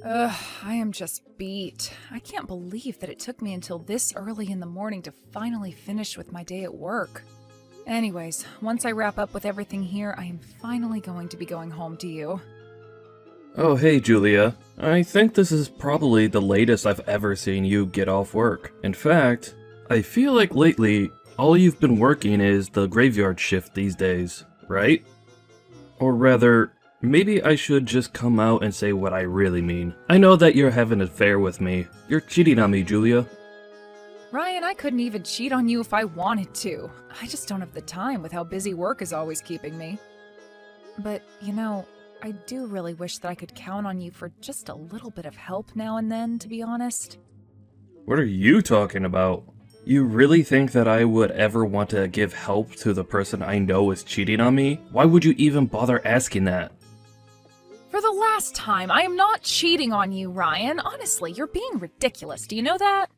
Ugh, I am just beat. I can't believe that it took me until this early in the morning to finally finish with my day at work. Anyways, once I wrap up with everything here, I am finally going to be going home to you. Oh, hey, Julia. I think this is probably the latest I've ever seen you get off work. In fact, I feel like lately, all you've been working is the graveyard shift these days, right? Or rather, maybe I should just come out and say what I really mean. I know that you're having an affair with me. You're cheating on me, Julia. Ryan, I couldn't even cheat on you if I wanted to. I just don't have the time with how busy work is always keeping me. But, I do really wish that I could count on you for just a little bit of help now and then, to be honest. What are you talking about? You really think that I would ever want to give help to the person I know is cheating on me? Why would you even bother asking that? For the last time, I am not cheating on you, Ryan. Honestly, you're being ridiculous. Do you know that?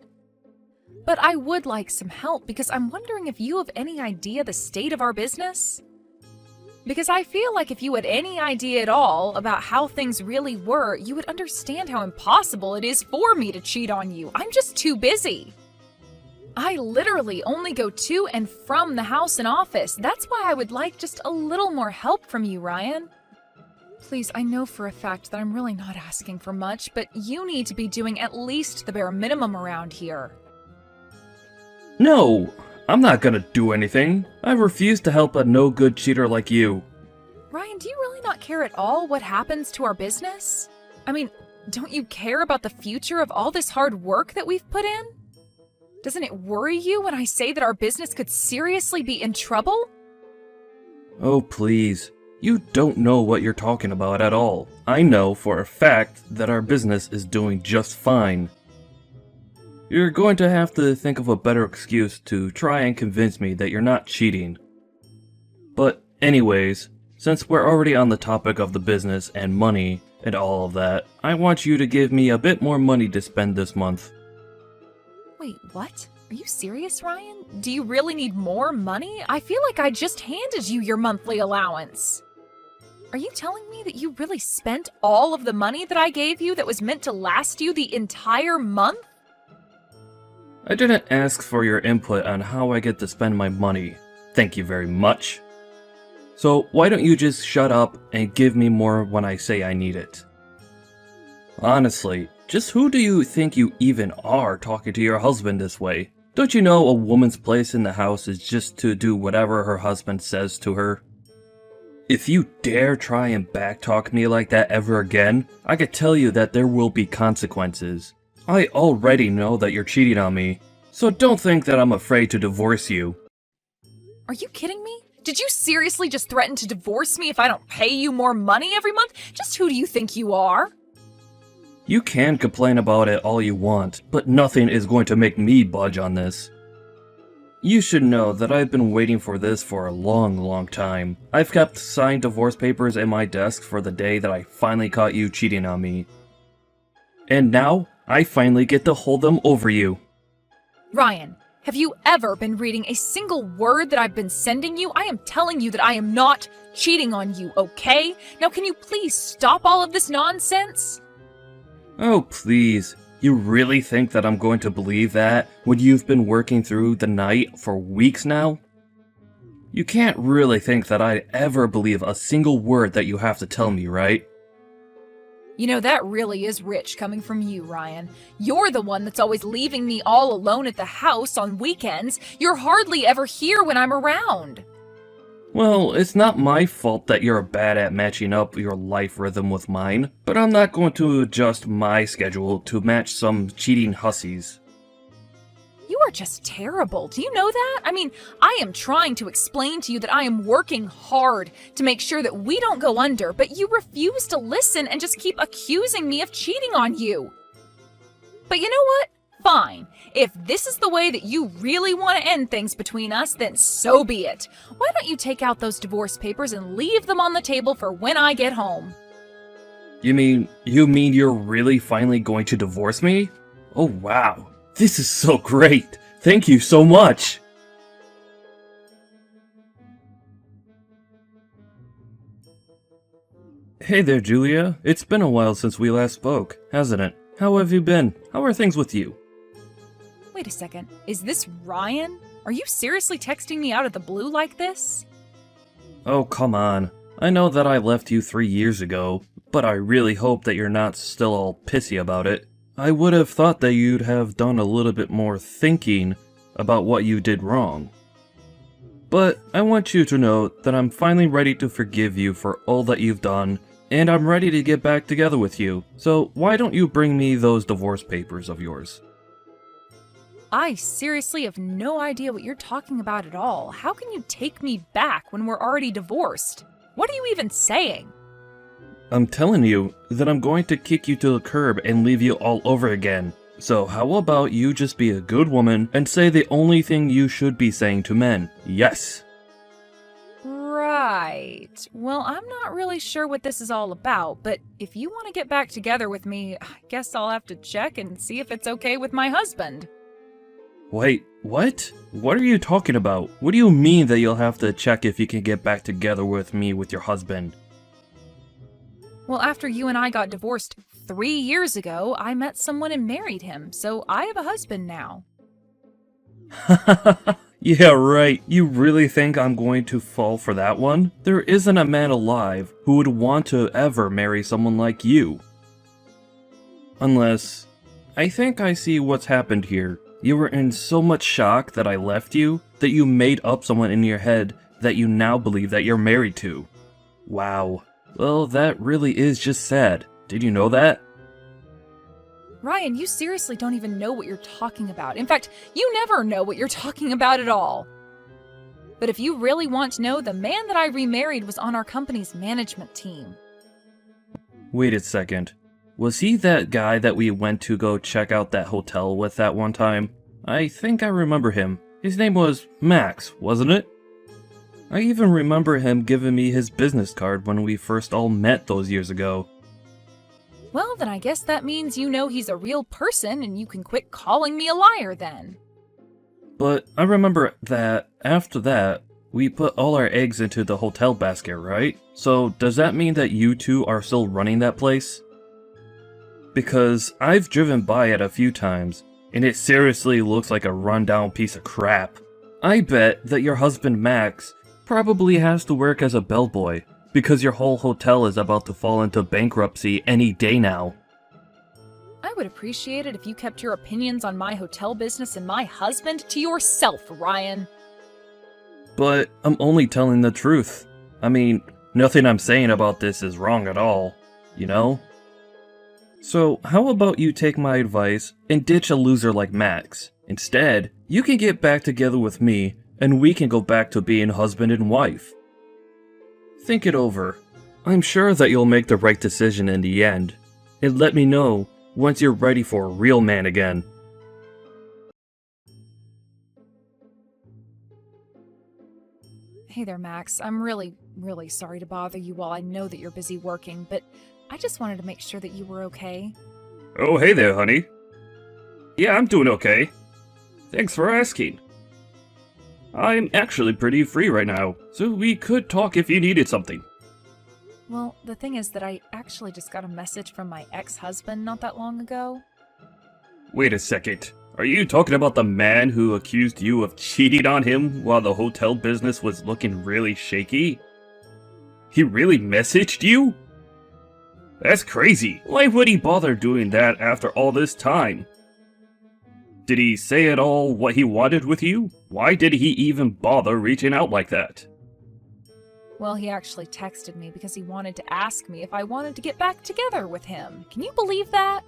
But I would like some help because I'm wondering if you have any idea the state of our business? Because I feel like if you had any idea at all about how things really were, you would understand how impossible it is for me to cheat on you. I'm just too busy. I literally only go to and from the house and office. That's why I would like just a little more help from you, Ryan. Please, I know for a fact that I'm really not asking for much, but you need to be doing at least the bare minimum around here. No, I'm not gonna do anything. I refuse to help a no-good cheater like you. Ryan, do you really not care at all what happens to our business? I mean, don't you care about the future of all this hard work that we've put in? Doesn't it worry you when I say that our business could seriously be in trouble? Oh, please. You don't know what you're talking about at all. I know for a fact that our business is doing just fine. You're going to have to think of a better excuse to try and convince me that you're not cheating. But anyways, since we're already on the topic of the business and money and all of that, I want you to give me a bit more money to spend this month. Wait, what? Are you serious, Ryan? Do you really need more money? I feel like I just handed you your monthly allowance. Are you telling me that you really spent all of the money that I gave you that was meant to last you the entire month? I didn't ask for your input on how I get to spend my money. Thank you very much. So why don't you just shut up and give me more when I say I need it? Honestly, just who do you think you even are talking to your husband this way? Don't you know a woman's place in the house is just to do whatever her husband says to her? If you dare try and backtalk me like that ever again, I could tell you that there will be consequences. I already know that you're cheating on me, so don't think that I'm afraid to divorce you. Are you kidding me? Did you seriously just threaten to divorce me if I don't pay you more money every month? Just who do you think you are? You can complain about it all you want, but nothing is going to make me budge on this. You should know that I've been waiting for this for a long time. I've kept signed divorce papers in my desk for the day that I finally caught you cheating on me. And now, I finally get to hold them over you. Ryan, have you ever been reading a single word that I've been sending you? I am telling you that I am not cheating on you, okay? Now can you please stop all of this nonsense? Oh, please. You really think that I'm going to believe that when you've been working through the night for weeks now? You can't really think that I'd ever believe a single word that you have to tell me, right? You know, that really is rich coming from you, Ryan. You're the one that's always leaving me all alone at the house on weekends. You're hardly ever here when I'm around. Well, it's not my fault that you're bad at matching up your life rhythm with mine, but I'm not going to adjust my schedule to match some cheating hussies. You are just terrible. Do you know that? I mean, I am trying to explain to you that I am working hard to make sure that we don't go under, but you refuse to listen and just keep accusing me of cheating on you. But you know what? Fine. If this is the way that you really want to end things between us, then so be it. Why don't you take out those divorce papers and leave them on the table for when I get home? You mean you're really finally going to divorce me? Oh wow. This is so great! Thank you so much! Hey there, Julia. It's been a while since we last spoke, hasn't it? How have you been? How are things with you? Wait a second, is this Ryan? Are you seriously texting me out of the blue like this? Oh, come on. I know that I left you 3 years ago, but I really hope that you're not still all pissy about it. I would have thought that you'd have done a little bit more thinking about what you did wrong. But I want you to know that I'm finally ready to forgive you for all that you've done, and I'm ready to get back together with you. So why don't you bring me those divorce papers of yours? I seriously have no idea what you're talking about at all. How can you take me back when we're already divorced? What are you even saying? I'm telling you that I'm going to kick you to the curb and leave you all over again. So how about you just be a good woman and say the only thing you should be saying to men? Yes. Right. Well, I'm not really sure what this is all about, but if you want to get back together with me, I guess I'll have to check and see if it's okay with my husband. Wait, what? What are you talking about? What do you mean that you'll have to check if you can get back together with me with your husband? Well, after you and I got divorced 3 years ago, I met someone and married him, so I have a husband now. Yeah, right. You really think I'm going to fall for that one? There isn't a man alive who would want to ever marry someone like you. Unless, I think I see what's happened here. You were in so much shock that I left you, that you made up someone in your head that you now believe that you're married to. Wow. Well, that really is just sad. Did you know that? Ryan, you seriously don't even know what you're talking about. In fact, you never know what you're talking about at all. But if you really want to know, the man that I remarried was on our company's management team. Wait a second. Was he that guy that we went to go check out that hotel with that one time? I think I remember him. His name was Max, wasn't it? I even remember him giving me his business card when we first all met those years ago. Well, then I guess that means you know he's a real person and you can quit calling me a liar then. But I remember that after that, we put all our eggs into the hotel basket, right? So does that mean that you two are still running that place? Because I've driven by it a few times, and it seriously looks like a rundown piece of crap. I bet that your husband Max probably has to work as a bellboy, because your whole hotel is about to fall into bankruptcy any day now. I would appreciate it if you kept your opinions on my hotel business and my husband to yourself, Ryan. But I'm only telling the truth. I mean, nothing I'm saying about this is wrong at all, you know? So how about you take my advice and ditch a loser like Max? Instead, you can get back together with me and we can go back to being husband and wife. Think it over. I'm sure that you'll make the right decision in the end. And let me know once you're ready for a real man again. Hey there, Max. I'm really sorry to bother you while I know that you're busy working, but I just wanted to make sure that you were okay. Oh, hey there, honey. Yeah, I'm doing okay. Thanks for asking. I'm actually pretty free right now, so we could talk if you needed something. Well, the thing is that I actually just got a message from my ex-husband not that long ago. Wait a second. Are you talking about the man who accused you of cheating on him while the hotel business was looking really shaky? He really messaged you? That's crazy. Why would he bother doing that after all this time? Did he say at all what he wanted with you? Why did he even bother reaching out like that? Well, he actually texted me because he wanted to ask me if I wanted to get back together with him. Can you believe that?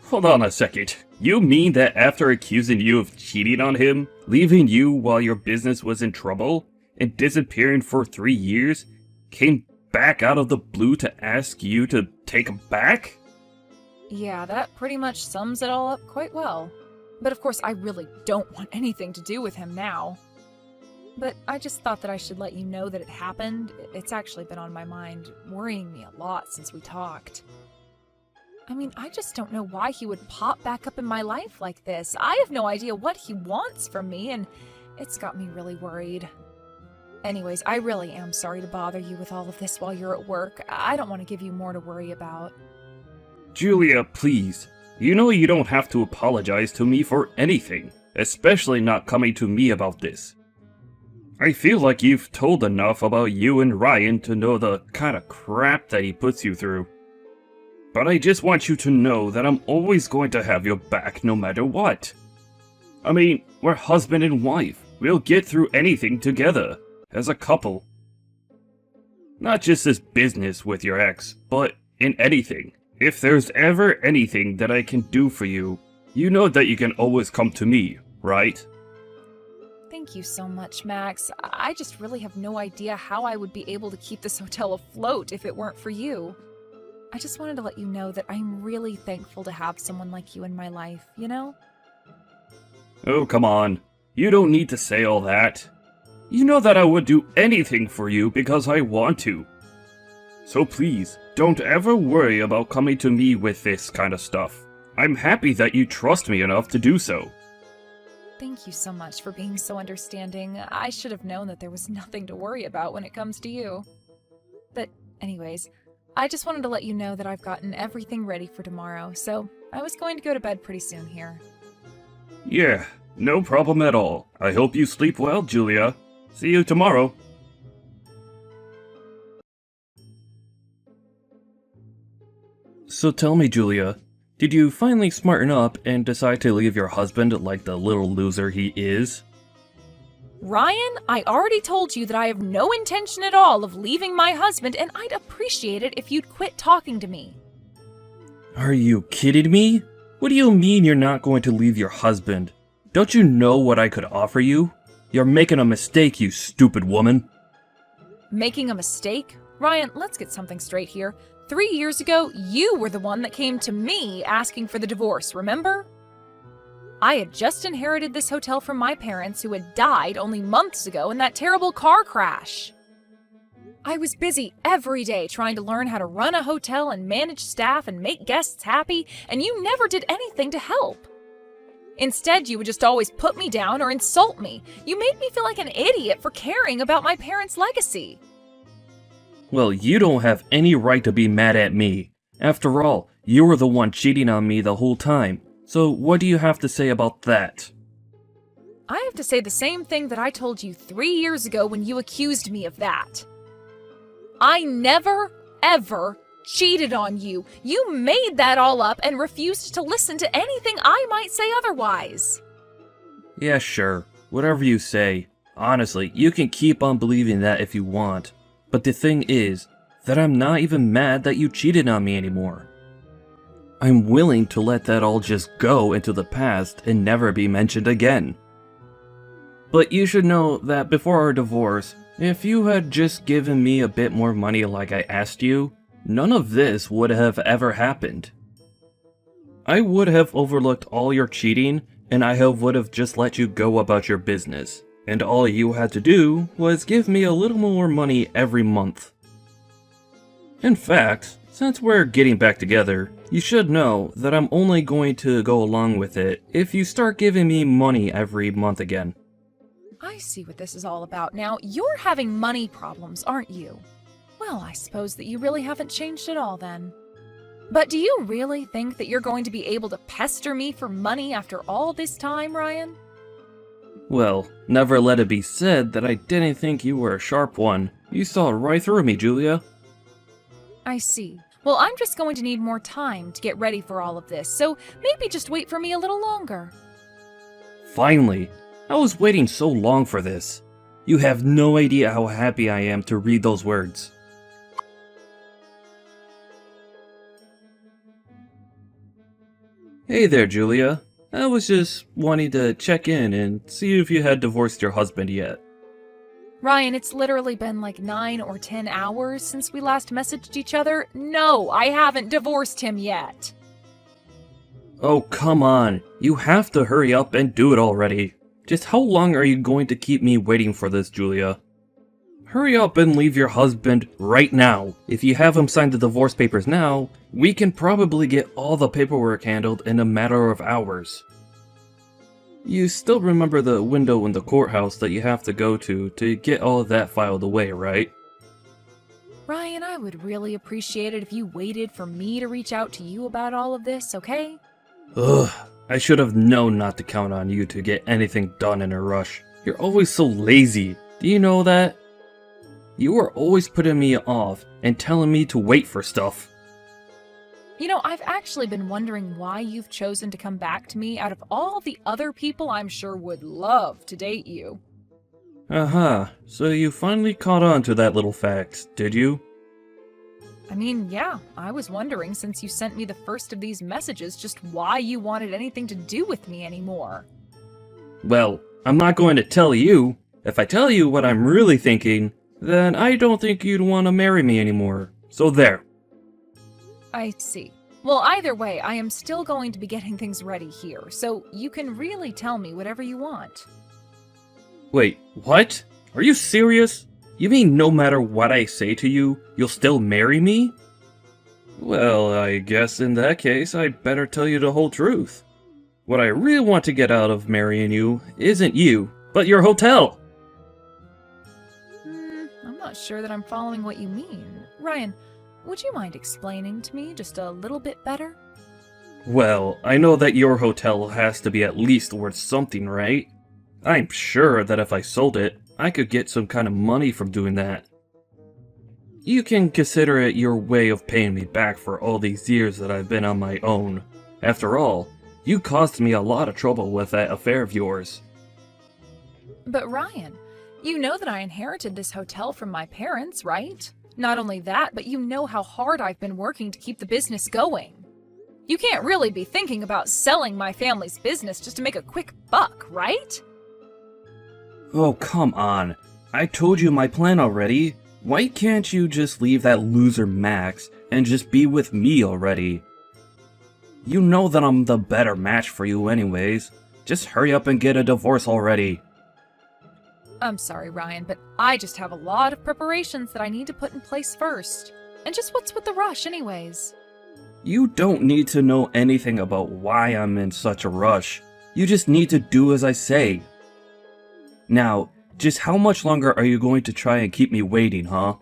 Hold on a second. You mean that after accusing you of cheating on him, leaving you while your business was in trouble, and disappearing for 3 years, came back out of the blue to ask you to take him back? Yeah, that pretty much sums it all up quite well. But of course, I really don't want anything to do with him now. But I just thought that I should let you know that it happened. It's actually been on my mind, worrying me a lot since we talked. I mean, I just don't know why he would pop back up in my life like this. I have no idea what he wants from me, and it's got me really worried. Anyways, I really am sorry to bother you with all of this while you're at work. I don't want to give you more to worry about. Julia, please. You know you don't have to apologize to me for anything, especially not coming to me about this. I feel like you've told enough about you and Ryan to know the kind of crap that he puts you through. But I just want you to know that I'm always going to have your back no matter what. I mean, we're husband and wife. We'll get through anything together, as a couple. Not just this business with your ex, but in anything. If there's ever anything that I can do for you, you know that you can always come to me, right? Thank you so much, Max. I just really have no idea how I would be able to keep this hotel afloat if it weren't for you. I just wanted to let you know that I'm really thankful to have someone like you in my life, you know? Oh, come on. You don't need to say all that. You know that I would do anything for you because I want to. So please, don't ever worry about coming to me with this kind of stuff. I'm happy that you trust me enough to do so. Thank you so much for being so understanding. I should have known that there was nothing to worry about when it comes to you. But anyways, I just wanted to let you know that I've gotten everything ready for tomorrow, so I was going to go to bed pretty soon here. Yeah, no problem at all. I hope you sleep well, Julia. See you tomorrow. So tell me, Julia, did you finally smarten up and decide to leave your husband like the little loser he is? Ryan, I already told you that I have no intention at all of leaving my husband, and I'd appreciate it if you'd quit talking to me. Are you kidding me? What do you mean you're not going to leave your husband? Don't you know what I could offer you? You're making a mistake, you stupid woman. Making a mistake? Ryan, let's get something straight here. 3 years ago, you were the one that came to me asking for the divorce, remember? I had just inherited this hotel from my parents who had died only months ago in that terrible car crash. I was busy every day trying to learn how to run a hotel and manage staff and make guests happy, and you never did anything to help. Instead, you would just always put me down or insult me. You made me feel like an idiot for caring about my parents' legacy. Well, you don't have any right to be mad at me. After all, you were the one cheating on me the whole time. So what do you have to say about that? I have to say the same thing that I told you 3 years ago when you accused me of that. I never, ever cheated on you. You made that all up and refused to listen to anything I might say otherwise. Yeah, sure. Whatever you say. Honestly, you can keep on believing that if you want. But the thing is, that I'm not even mad that you cheated on me anymore. I'm willing to let that all just go into the past and never be mentioned again. But you should know that before our divorce, if you had just given me a bit more money like I asked you, none of this would have ever happened. I would have overlooked all your cheating, and I would have just let you go about your business. And all you had to do was give me a little more money every month. In fact, since we're getting back together, you should know that I'm only going to go along with it if you start giving me money every month again. I see what this is all about now. You're having money problems, aren't you? Well, I suppose that you really haven't changed at all then. But do you really think that you're going to be able to pester me for money after all this time, Ryan? Well, never let it be said that I didn't think you were a sharp one. You saw right through me, Julia. I see. Well, I'm just going to need more time to get ready for all of this, so maybe just wait for me a little longer. Finally! I was waiting so long for this. You have no idea how happy I am to read those words. Hey there, Julia. I was just wanting to check in and see if you had divorced your husband yet. Ryan, it's literally been like 9 or 10 hours since we last messaged each other. No, I haven't divorced him yet. Oh, come on. You have to hurry up and do it already. Just how long are you going to keep me waiting for this, Julia? Hurry up and leave your husband right now. If you have him sign the divorce papers now, we can probably get all the paperwork handled in a matter of hours. You still remember the window in the courthouse that you have to go to get all of that filed away, right? Ryan, I would really appreciate it if you waited for me to reach out to you about all of this, okay? Ugh, I should have known not to count on you to get anything done in a rush. You're always so lazy. Do you know that? You are always putting me off and telling me to wait for stuff. You know, I've actually been wondering why you've chosen to come back to me out of all the other people I'm sure would love to date you. Uh-huh, so you finally caught on to that little fact, did you? I mean, yeah, I was wondering since you sent me the first of these messages just why you wanted anything to do with me anymore. Well, I'm not going to tell you. If I tell you what I'm really thinking, then I don't think you'd want to marry me anymore. So there. I see. Well, either way, I am still going to be getting things ready here, so you can really tell me whatever you want. Wait, what? Are you serious? You mean no matter what I say to you, you'll still marry me? Well, I guess in that case, I'd better tell you the whole truth. What I really want to get out of marrying you isn't you, but your hotel! I'm not sure that I'm following what you mean. Ryan, would you mind explaining to me just a little bit better? Well, I know that your hotel has to be at least worth something, right? I'm sure that if I sold it, I could get some kind of money from doing that. You can consider it your way of paying me back for all these years that I've been on my own. After all, you caused me a lot of trouble with that affair of yours. But Ryan, you know that I inherited this hotel from my parents, right? Not only that, but you know how hard I've been working to keep the business going. You can't really be thinking about selling my family's business just to make a quick buck, right? Oh, come on. I told you my plan already. Why can't you just leave that loser Max and just be with me already? You know that I'm the better match for you anyways. Just hurry up and get a divorce already. I'm sorry, Ryan, but I just have a lot of preparations that I need to put in place first. And just what's with the rush anyways? You don't need to know anything about why I'm in such a rush. You just need to do as I say. Now, just how much longer are you going to try and keep me waiting, huh?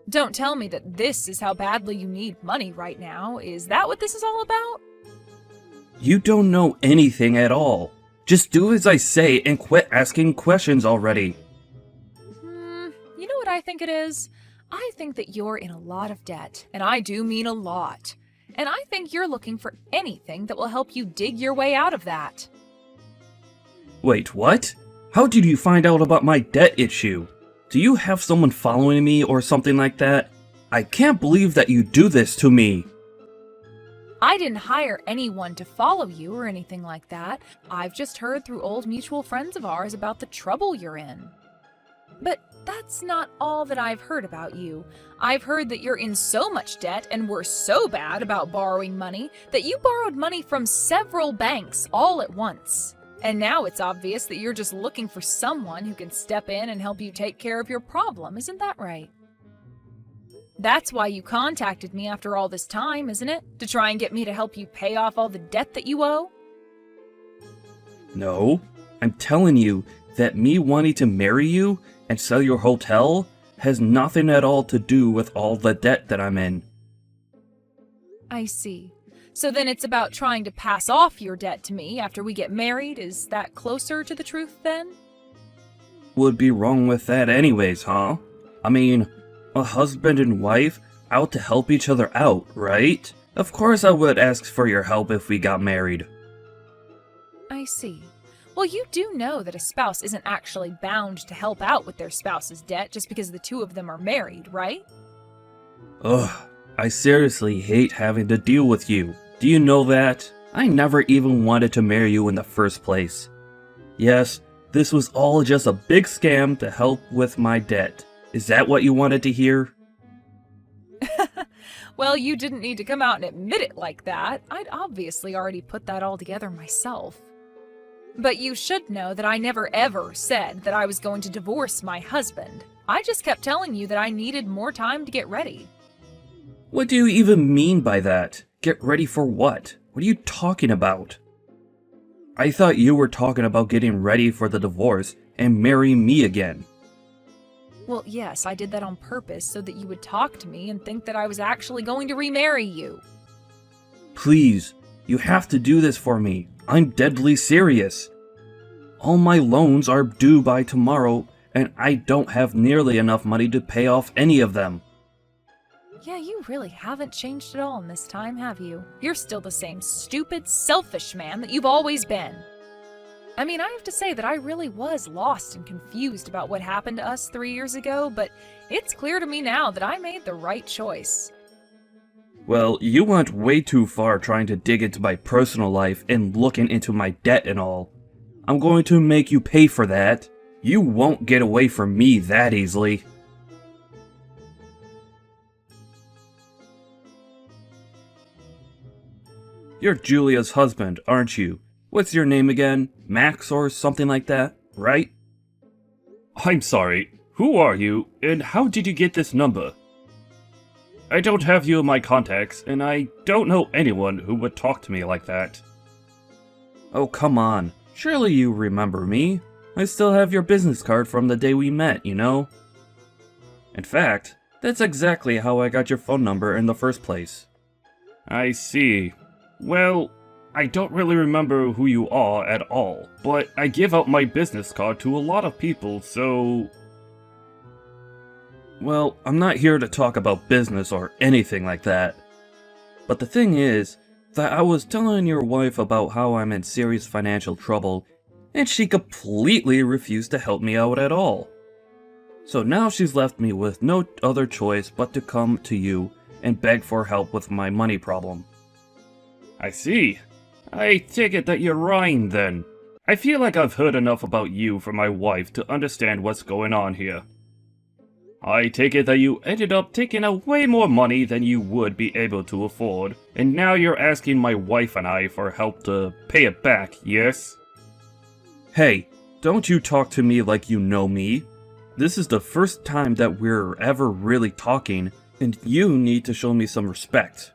Don't tell me that this is how badly you need money right now. Is that what this is all about? You don't know anything at all. Just do as I say and quit asking questions already. You know what I think it is? I think that you're in a lot of debt, and I do mean a lot. And I think you're looking for anything that will help you dig your way out of that. Wait, what? How did you find out about my debt issue? Do you have someone following me or something like that? I can't believe that you do this to me. I didn't hire anyone to follow you or anything like that. I've just heard through old mutual friends of ours about the trouble you're in. But that's not all that I've heard about you. I've heard that you're in so much debt and were so bad about borrowing money that you borrowed money from several banks all at once. And now it's obvious that you're just looking for someone who can step in and help you take care of your problem, isn't that right? That's why you contacted me after all this time, isn't it? To try and get me to help you pay off all the debt that you owe? No, I'm telling you that me wanting to marry you and sell your hotel has nothing at all to do with all the debt that I'm in. I see. So then it's about trying to pass off your debt to me after we get married? Is that closer to the truth then? Would be wrong with that anyways, huh? I mean, a husband and wife out to help each other out, right? Of course I would ask for your help if we got married. I see. Well, you do know that a spouse isn't actually bound to help out with their spouse's debt just because the two of them are married, right? Ugh, I seriously hate having to deal with you. Do you know that? I never even wanted to marry you in the first place. Yes, this was all just a big scam to help with my debt. Is that what you wanted to hear? Well, you didn't need to come out and admit it like that. I'd obviously already put that all together myself. But you should know that I never ever said that I was going to divorce my husband. I just kept telling you that I needed more time to get ready. What do you even mean by that? Get ready for what? What are you talking about? I thought you were talking about getting ready for the divorce and marrying me again. Well, yes, I did that on purpose so that you would talk to me and think that I was actually going to remarry you. Please, you have to do this for me. I'm deadly serious. All my loans are due by tomorrow, and I don't have nearly enough money to pay off any of them. Yeah, you really haven't changed at all in this time, have you? You're still the same stupid, selfish man that you've always been. I mean, I have to say that I really was lost and confused about what happened to us 3 years ago, but it's clear to me now that I made the right choice. Well, you went way too far trying to dig into my personal life and looking into my debt and all. I'm going to make you pay for that. You won't get away from me that easily. You're Julia's husband, aren't you? What's your name again? Max or something like that, right? I'm sorry, who are you, and how did you get this number? I don't have you in my contacts, and I don't know anyone who would talk to me like that. Oh, come on. Surely you remember me. I still have your business card from the day we met, you know? In fact, that's exactly how I got your phone number in the first place. I see. Well, I don't really remember who you are at all, but I give out my business card to a lot of people, so... Well, I'm not here to talk about business or anything like that. But the thing is, that I was telling your wife about how I'm in serious financial trouble, and she completely refused to help me out at all. So now she's left me with no other choice but to come to you and beg for help with my money problem. I see. I take it that you're Ryan then. I feel like I've heard enough about you from my wife to understand what's going on here. I take it that you ended up taking out way more money than you would be able to afford, and now you're asking my wife and I for help to pay it back, yes? Hey, don't you talk to me like you know me. This is the first time that we're ever really talking, and you need to show me some respect.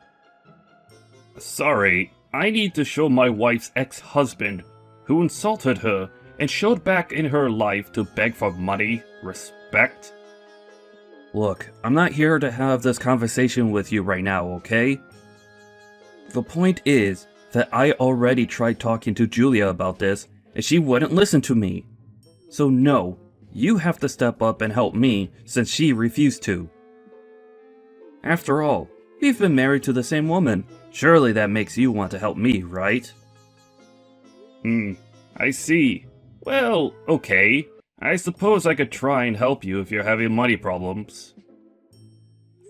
Sorry, I need to show my wife's ex-husband, who insulted her and showed back in her life to beg for money, respect? Look, I'm not here to have this conversation with you right now, okay? The point is that I already tried talking to Julia about this, and she wouldn't listen to me. So no, you have to step up and help me since she refused to. After all, we've been married to the same woman. Surely that makes you want to help me, right? I see. Well, okay. I suppose I could try and help you if you're having money problems.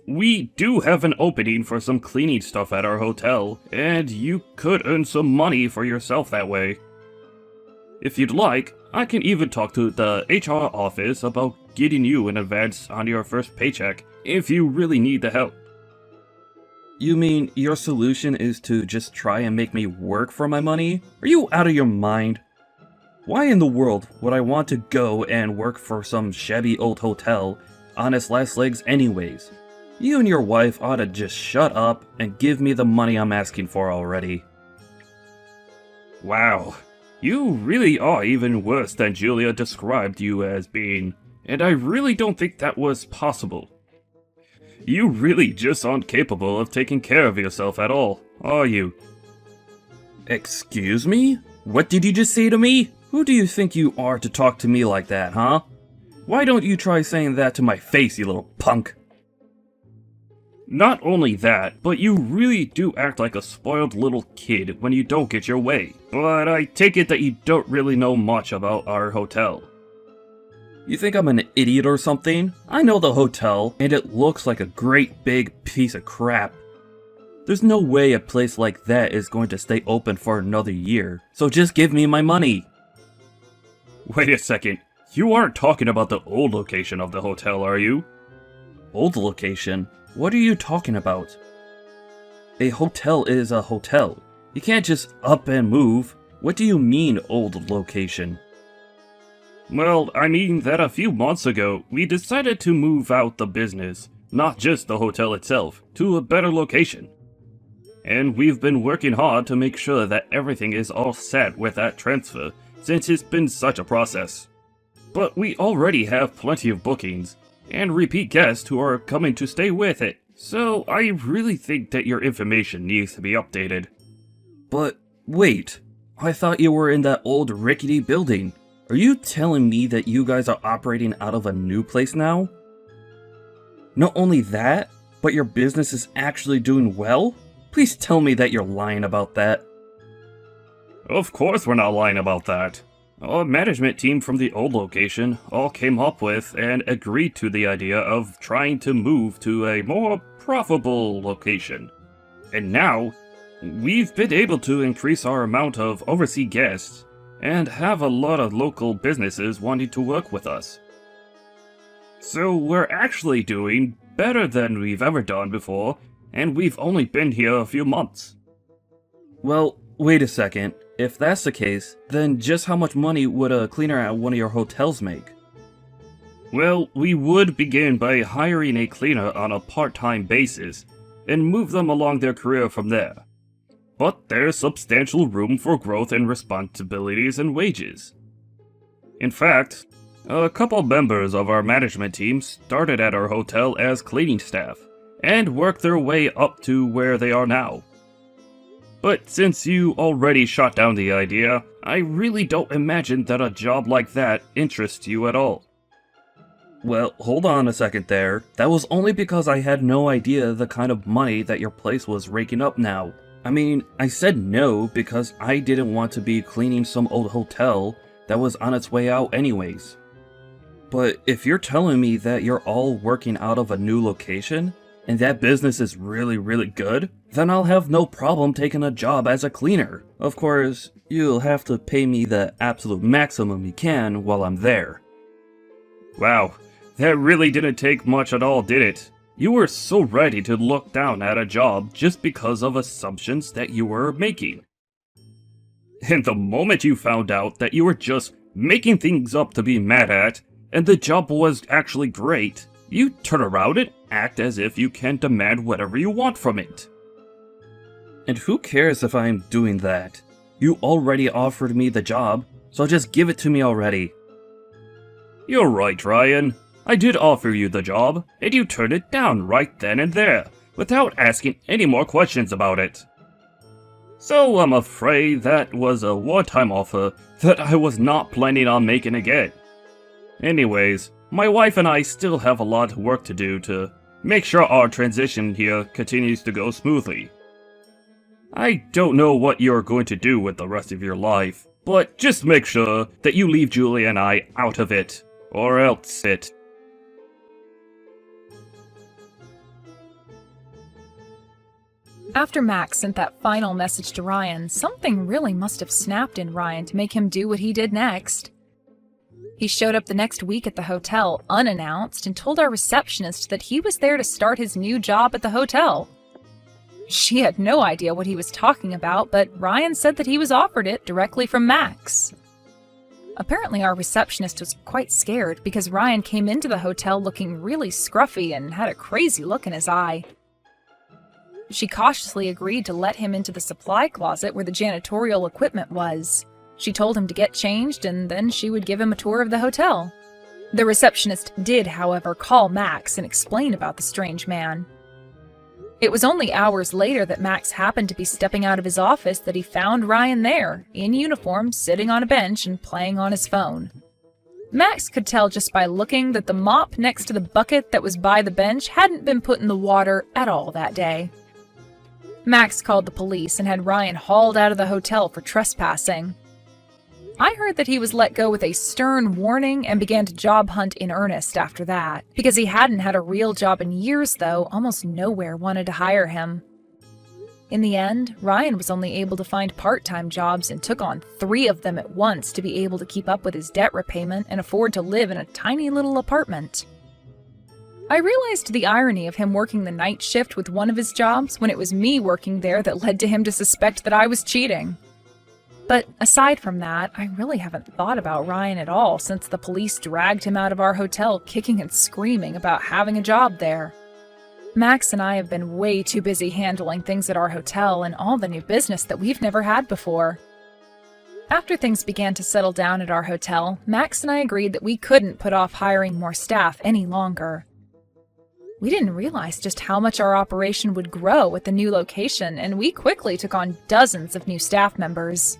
We do have an opening for some cleaning stuff at our hotel, and you could earn some money for yourself that way. If you'd like, I can even talk to the HR office about getting you an advance on your first paycheck if you really need the help. You mean your solution is to just try and make me work for my money? Are you out of your mind? Why in the world would I want to go and work for some shabby old hotel on its last legs anyways? You and your wife ought to just shut up and give me the money I'm asking for already. Wow, you really are even worse than Julia described you as being, and I really don't think that was possible. You really just aren't capable of taking care of yourself at all, are you? Excuse me? What did you just say to me? Who do you think you are to talk to me like that, huh? Why don't you try saying that to my face, you little punk? Not only that, but you really do act like a spoiled little kid when you don't get your way. But I take it that you don't really know much about our hotel. You think I'm an idiot or something? I know the hotel, and it looks like a great big piece of crap. There's no way a place like that is going to stay open for another year, so just give me my money. Wait a second, you aren't talking about the old location of the hotel, are you? Old location? What are you talking about? A hotel is a hotel. You can't just up and move. What do you mean, old location? Well, I mean that a few months ago, we decided to move out the business, not just the hotel itself, to a better location. and we've been working hard to make sure that everything is all set with that transfer, since it's been such a process. But we already have plenty of bookings, and repeat guests who are coming to stay with it, so I really think that your information needs to be updated. But wait, I thought you were in that old rickety building. Are you telling me that you guys are operating out of a new place now? Not only that, but your business is actually doing well? Please tell me that you're lying about that. Of course we're not lying about that. Our management team from the old location all came up with and agreed to the idea of trying to move to a more profitable location. And now, we've been able to increase our amount of overseas guests and have a lot of local businesses wanting to work with us. So we're actually doing better than we've ever done before, and we've only been here a few months. Well, wait a second. If that's the case, then just how much money would a cleaner at one of your hotels make? Well, we would begin by hiring a cleaner on a part-time basis, and move them along their career from there. But there's substantial room for growth in responsibilities and wages. In fact, a couple members of our management team started at our hotel as cleaning staff, and worked their way up to where they are now. But since you already shot down the idea, I really don't imagine that a job like that interests you at all. Well, hold on a second there. That was only because I had no idea the kind of money that your place was raking up now. I mean, I said no because I didn't want to be cleaning some old hotel that was on its way out anyways. But if you're telling me that you're all working out of a new location, and that business is really good, then I'll have no problem taking a job as a cleaner. Of course, you'll have to pay me the absolute maximum you can while I'm there. Wow, that really didn't take much at all, did it? You were so ready to look down at a job just because of assumptions that you were making. And the moment you found out that you were just making things up to be mad at, and the job was actually great, you turn around and act as if you can demand whatever you want from it. And who cares if I'm doing that? You already offered me the job, so just give it to me already. You're right, Ryan. I did offer you the job, and you turned it down right then and there, without asking any more questions about it. So I'm afraid that was a one-time offer that I was not planning on making again. Anyways, my wife and I still have a lot of work to do to make sure our transition here continues to go smoothly. I don't know what you're going to do with the rest of your life, but just make sure that you leave Julie and I out of it, or else it. After Max sent that final message to Ryan, something really must have snapped in Ryan to make him do what he did next. He showed up the next week at the hotel, unannounced, and told our receptionist that he was there to start his new job at the hotel. She had no idea what he was talking about, but Ryan said that he was offered it directly from Max. Apparently our receptionist was quite scared because Ryan came into the hotel looking really scruffy and had a crazy look in his eye. She cautiously agreed to let him into the supply closet where the janitorial equipment was. She told him to get changed, and then she would give him a tour of the hotel. The receptionist did, however, call Max and explain about the strange man. It was only hours later that Max happened to be stepping out of his office that he found Ryan there, in uniform, sitting on a bench and playing on his phone. Max could tell just by looking that the mop next to the bucket that was by the bench hadn't been put in the water at all that day. Max called the police and had Ryan hauled out of the hotel for trespassing. I heard that he was let go with a stern warning and began to job hunt in earnest after that. Because he hadn't had a real job in years, though, almost nowhere wanted to hire him. In the end, Ryan was only able to find part-time jobs and took on 3 of them at once to be able to keep up with his debt repayment and afford to live in a tiny little apartment. I realized the irony of him working the night shift with one of his jobs when it was me working there that led to him to suspect that I was cheating. But aside from that, I really haven't thought about Ryan at all since the police dragged him out of our hotel kicking and screaming about having a job there. Max and I have been way too busy handling things at our hotel and all the new business that we've never had before. After things began to settle down at our hotel, Max and I agreed that we couldn't put off hiring more staff any longer. We didn't realize just how much our operation would grow at the new location, and we quickly took on dozens of new staff members.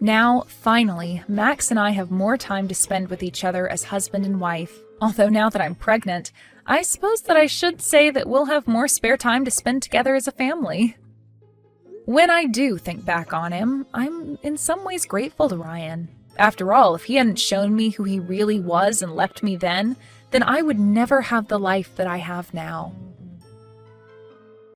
Now, finally, Max and I have more time to spend with each other as husband and wife. Although now that I'm pregnant, I suppose that I should say that we'll have more spare time to spend together as a family. When I do think back on him, I'm in some ways grateful to Ryan. After all, if he hadn't shown me who he really was and left me then I would never have the life that I have now.